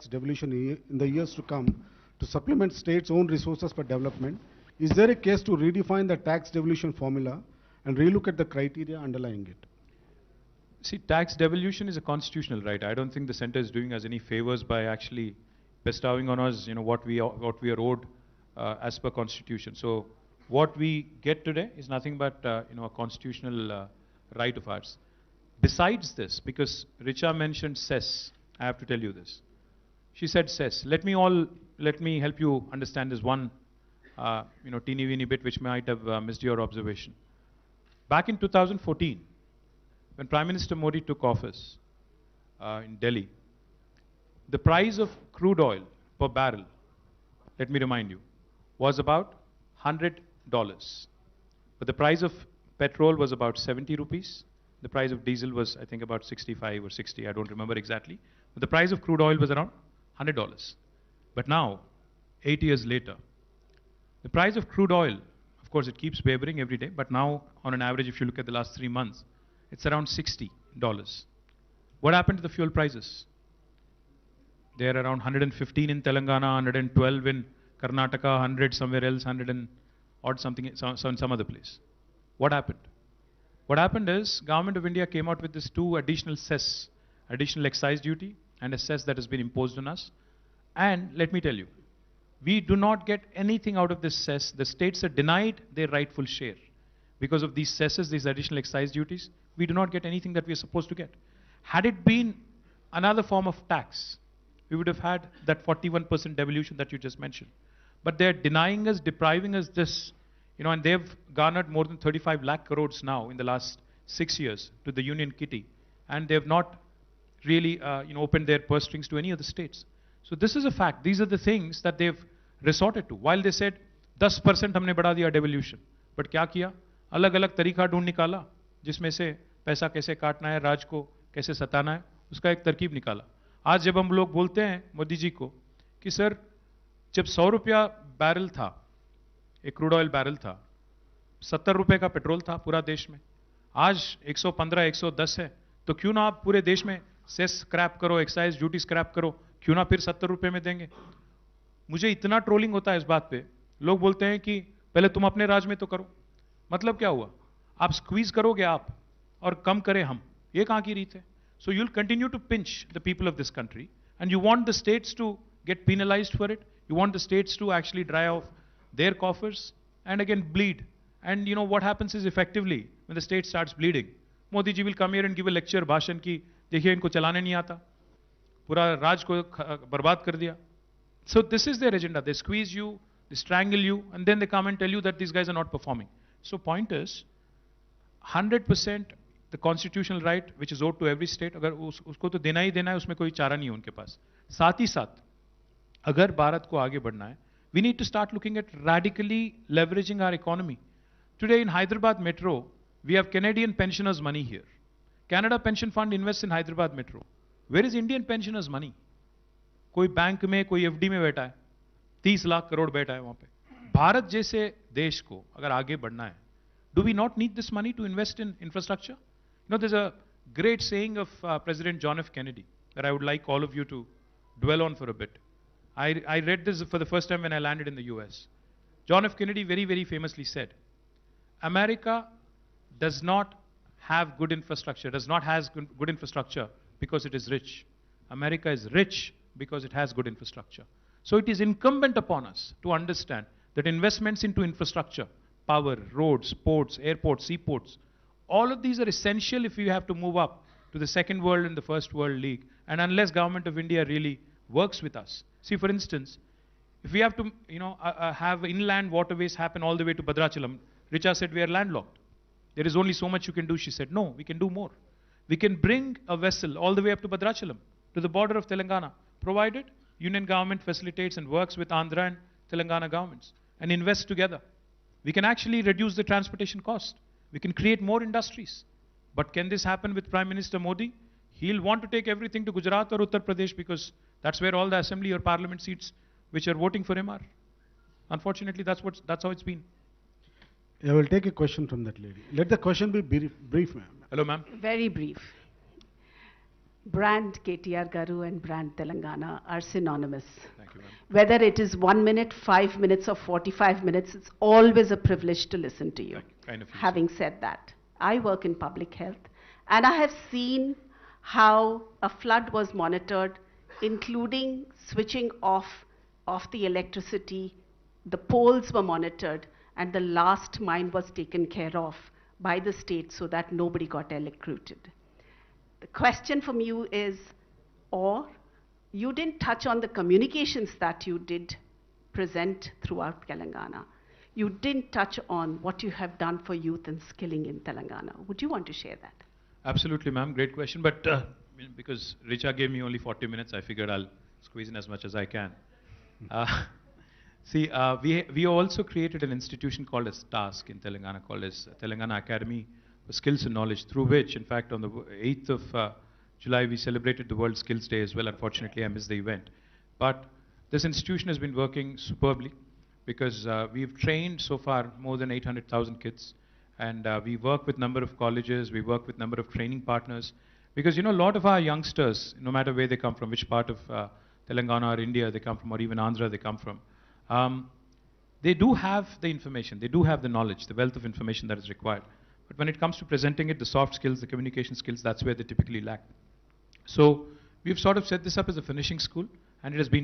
tax devolution in the years to come to supplement states' own resources for development, is there a case to redefine the tax devolution formula and relook at the criteria underlying it? See, tax devolution is a constitutional right. I don't think the center is doing us any favors by actually bestowing on us, what we are owed as per constitution. So what we get today is nothing but, a constitutional right of ours. Besides this, because Richa mentioned cess, I have to tell you this. She said cess. Let me help you understand this one, teeny weeny bit which might have missed your observation. Back in 2014, when Prime Minister Modi took office in Delhi, the price of crude oil per barrel, let me remind you, was about $100. But the price of petrol was about 70 rupees. The price of diesel was, I think, about 65 or 60. I don't remember exactly. But the price of crude oil was around $100. But now, 8 years later, the price of crude oil, of course, it keeps wavering every day. But now, on an average, if you look at the last 3 months, it's around $60. What happened to the fuel prices? They're around 115 in Telangana, 112 in Karnataka, 100 somewhere else, 100 and odd something in some other place. What happened? What happened is, Government of India came out with this 2 additional cess, additional excise duty and a cess that has been imposed on us. And let me tell you, we do not get anything out of this cess. The states are denied their rightful share. Because of these cesses, these additional excise duties, we do not get anything that we are supposed to get. Had it been another form of tax, we would have had that 41% devolution that you just mentioned. But they're denying us, depriving us this, and they've garnered more than 35 lakh crores now in the last 6 years to the union kitty. And they've not really, opened their purse strings to any of the states. So this is a fact. These are the things that they've resorted to. While they said, 10% हमने बढ़ा दिया devolution. But क्या किया? अलग-अलग तरीका ढूंढ निकाला, जिसमें से पैसा कैसे काटना है, राज को कैसे सताना है, उसका एक तरकीब निकाला. आज जब हम लोग बोलते हैं मोदी जी को कि सर, जब 100 रुपया बैरल था, एक क्रूड ऑयल बैरल था, 70 रुपए का पेट्रोल था पूरा देश में, आज 115, 110 है, तो क्यों ना आप पूरे देश में सेस स्क्रैप करो, एक्साइज ड्यूटी स्क्रैप करो, क्यों ना फिर 70 रुपए में देंगे. मुझे इतना ट्रोलिंग होता है इस बात पे. लोग बोलते हैं कि पहले तुम अपने राज में तो करो. मतलब क्या हुआ? आप स्क्वीज करोगे आप और कम करें हम. ये कहां की रीत है? So you'll continue to pinch the people of this country, and you want the states to get penalized for it. You want the states to actually dry off their coffers and again bleed. And what happens is, effectively, when the state starts bleeding, Modi ji will come here and give a lecture, भाषण की, देखिए इनको चलाने नहीं आता, पूरा राज को बर्बाद कर दिया. So this is their agenda. They squeeze you, they strangle you, and then they come and tell you that these guys are not performing. So point is, 100% the constitutional right which is owed to every state, अगर उसको तो देना ही देना है, उसमें कोई चारा नहीं है उनके पास. साथ ही साथ, अगर भारत को आगे बढ़ना है, we need to start looking at radically leveraging our economy. Today in Hyderabad Metro, we have Canadian pensioners' money here. Canada Pension Fund invests in Hyderabad Metro. Where is Indian pensioners' money? कोई bank में, कोई FD में बैठा है, 30 लाख करोड़ बैठा है वहां पे. भारत जैसे देश को अगर आगे बढ़ना है, do we not need this money to invest in infrastructure? There's a great saying of President John F. Kennedy that I would like all of you to dwell on for a bit. I read this for the first time when I landed in the US. John F. Kennedy very, very famously said, America does not have good infrastructure, does not have good infrastructure because it is rich. America is rich because it has good infrastructure. So it is incumbent upon us to understand that investments into infrastructure, power, roads, ports, airports, seaports, all of these are essential if we have to move up to the second world and the first world league. And unless Government of India really works with us. See, for instance, if we have to, have inland waterways happen all the way to Bhadrachalam, Richa said we are landlocked. There is only so much you can do. She said, no, we can do more. We can bring a vessel all the way up to Bhadrachalam, to the border of Telangana, provided Union government facilitates and works with Andhra and Telangana governments and invest together. We can actually reduce the transportation cost. We can create more industries. But can this happen with Prime Minister Modi? He'll want to take everything to Gujarat or Uttar Pradesh because that's where all the assembly or parliament seats which are voting for him are. Unfortunately, that's how it's been. I will take a question from that lady. Let the question be brief, ma'am. Hello, ma'am. Very brief. Brand KTR Garu and brand Telangana are synonymous. Thank you, ma'am. Whether it is 1 minute, 5 minutes, or 45 minutes, it's always a privilege to listen to you. Kind of you, sir. Having said that, I work in public health, and I have seen how a flood was monitored, including switching off of the electricity. The poles were monitored, and the last mine was taken care of by the state so that nobody got electrocuted. The question from you is, or you didn't touch on the communications that you did present throughout Telangana. You didn't touch on what you have done for youth and skilling in Telangana. Would you want to share that? Absolutely, ma'am. Great question. But because Richa gave me only 40 minutes, I figured I'll squeeze in as much as I can. We also created an institution called as TASK in Telangana, called as Telangana Academy for Skills and Knowledge, through which, in fact, on the 8th of July, we celebrated the World Skills Day as well. Unfortunately, I missed the event. But this institution has been working superbly because we've trained so far more than 800,000 kids. And we work with number of colleges, we work with number of training partners. Because, you know, a lot of our youngsters, no matter where they come from, which part of Telangana or India they come from, or even Andhra they come from, they do have the information, they do have the knowledge, the wealth of information that is required. But when it comes to presenting it, the soft skills, the communication skills, that's where they typically lack. So we've sort of set this up as a finishing school, and it has been